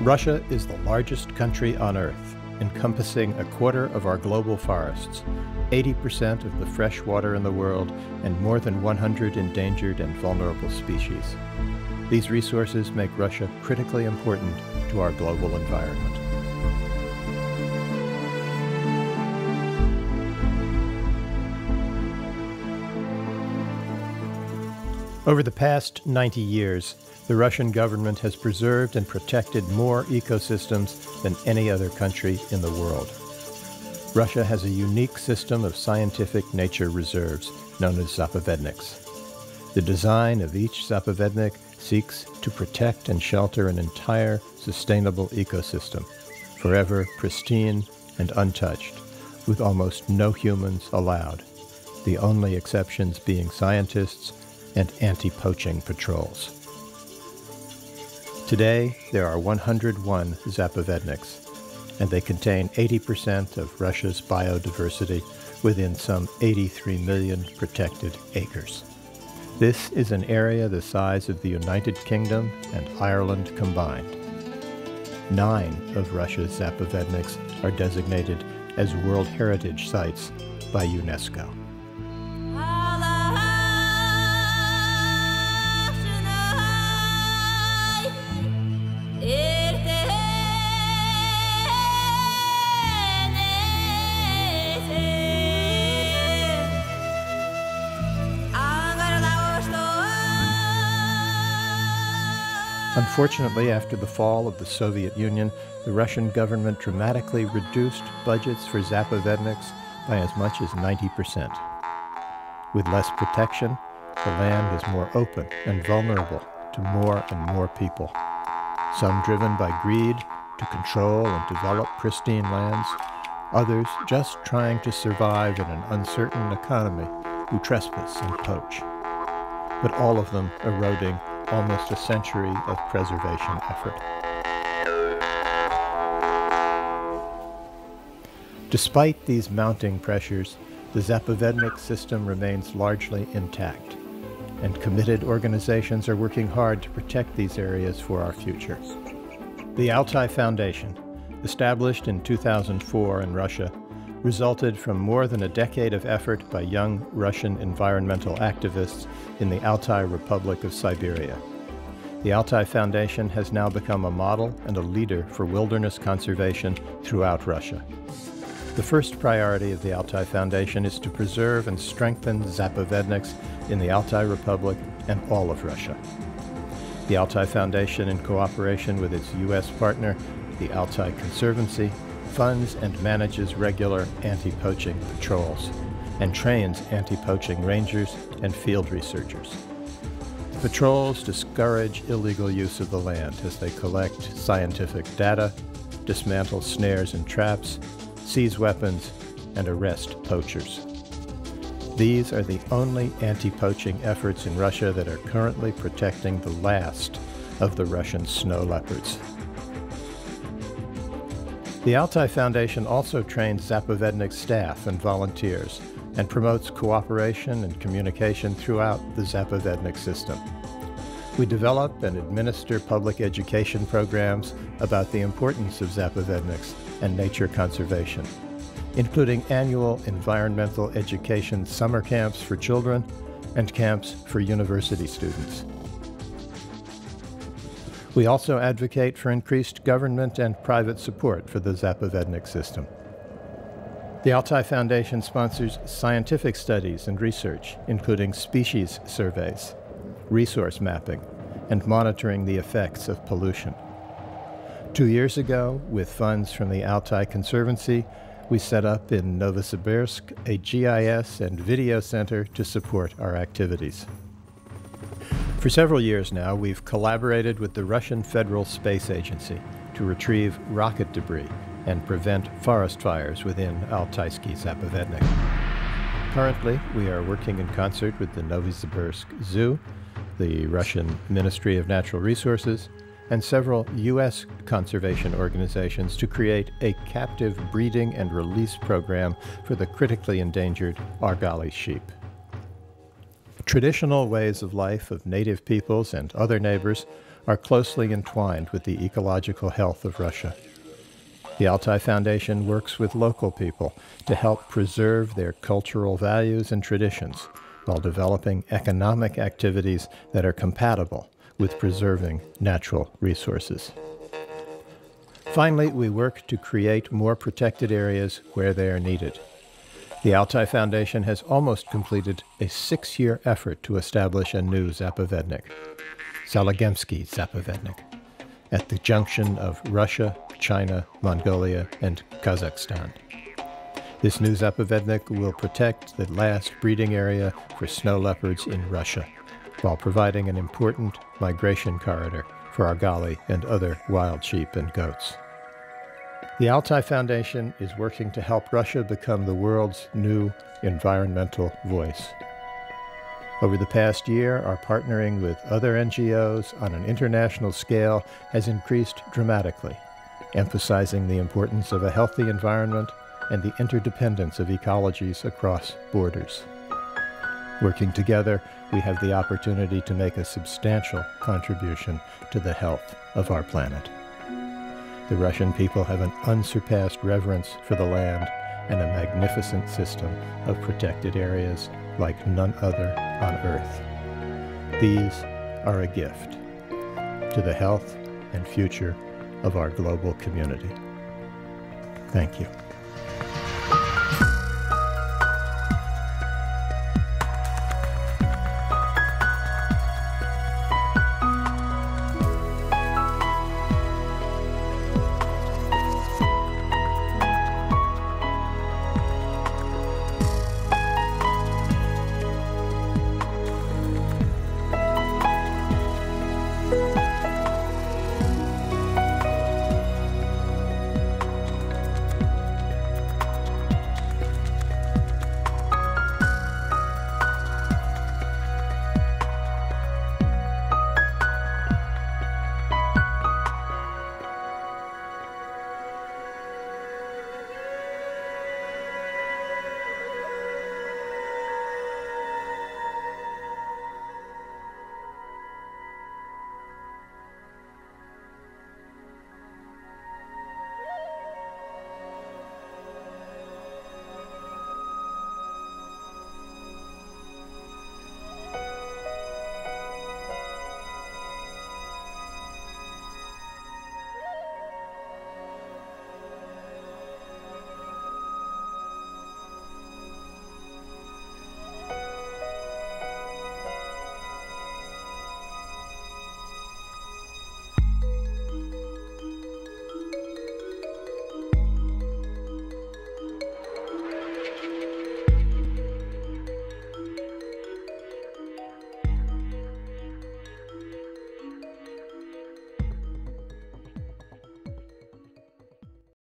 Russia is the largest country on Earth, encompassing a quarter of our global forests, 80% of the fresh water in the world, and more than 100 endangered and vulnerable species. These resources make Russia critically important to our global environment. Over the past 90 years, the Russian government has preserved and protected more ecosystems than any other country in the world. Russia has a unique system of scientific nature reserves known as zapovedniks. The design of each zapovednik seeks to protect and shelter an entire sustainable ecosystem, forever pristine and untouched, with almost no humans allowed, the only exceptions being scientists and anti-poaching patrols. Today, there are 101 zapovedniks, and they contain 80% of Russia's biodiversity within some 83 million protected acres. This is an area the size of the United Kingdom and Ireland combined. 9 of Russia's zapovedniks are designated as World Heritage Sites by UNESCO. Unfortunately, after the fall of the Soviet Union, the Russian government dramatically reduced budgets for zapovedniks by as much as 90%. With less protection, the land is more open and vulnerable to more and more people, some driven by greed to control and develop pristine lands, others just trying to survive in an uncertain economy who trespass and poach, but all of them eroding almost a century of preservation effort. Despite these mounting pressures, the zapovednik system remains largely intact, and committed organizations are working hard to protect these areas for our future. The Altai Foundation, established in 2004 in Russia, resulted from more than a decade of effort by young Russian environmental activists in the Altai Republic of Siberia. The Altai Foundation has now become a model and a leader for wilderness conservation throughout Russia. The first priority of the Altai Foundation is to preserve and strengthen zapovedniks in the Altai Republic and all of Russia. The Altai Foundation, in cooperation with its U.S. partner, the Altai Conservancy, funds and manages regular anti-poaching patrols and trains anti-poaching rangers and field researchers. The patrols discourage illegal use of the land as they collect scientific data, dismantle snares and traps, seize weapons, and arrest poachers. These are the only anti-poaching efforts in Russia that are currently protecting the last of the Russian snow leopards. The Altai Foundation also trains zapovednik staff and volunteers and promotes cooperation and communication throughout the zapovednik system. We develop and administer public education programs about the importance of zapovedniks and nature conservation, including annual environmental education summer camps for children and camps for university students. We also advocate for increased government and private support for the zapovednik system. The Altai Foundation sponsors scientific studies and research, including species surveys, resource mapping, and monitoring the effects of pollution. 2 years ago, with funds from the Altai Conservancy, we set up in Novosibirsk a GIS and video center to support our activities. For several years now, we've collaborated with the Russian Federal Space Agency to retrieve rocket debris and prevent forest fires within Altaisky Zapovednik. Currently, we are working in concert with the Novosibirsk Zoo, the Russian Ministry of Natural Resources, and several U.S. conservation organizations to create a captive breeding and release program for the critically endangered Argali sheep. Traditional ways of life of native peoples and other neighbors are closely entwined with the ecological health of Russia. The Altai Foundation works with local people to help preserve their cultural values and traditions while developing economic activities that are compatible with preserving natural resources. Finally, we work to create more protected areas where they are needed. The Altai Foundation has almost completed a 6-year effort to establish a new zapovednik, Zalagemsky zapovednik, at the junction of Russia, China, Mongolia, and Kazakhstan. This new zapovednik will protect the last breeding area for snow leopards in Russia, while providing an important migration corridor for argali and other wild sheep and goats. The Altai Foundation is working to help Russia become the world's new environmental voice. Over the past year, our partnering with other NGOs on an international scale has increased dramatically, emphasizing the importance of a healthy environment and the interdependence of ecologies across borders. Working together, we have the opportunity to make a substantial contribution to the health of our planet. The Russian people have an unsurpassed reverence for the land and a magnificent system of protected areas like none other on Earth. These are a gift to the health and future of our global community. Thank you.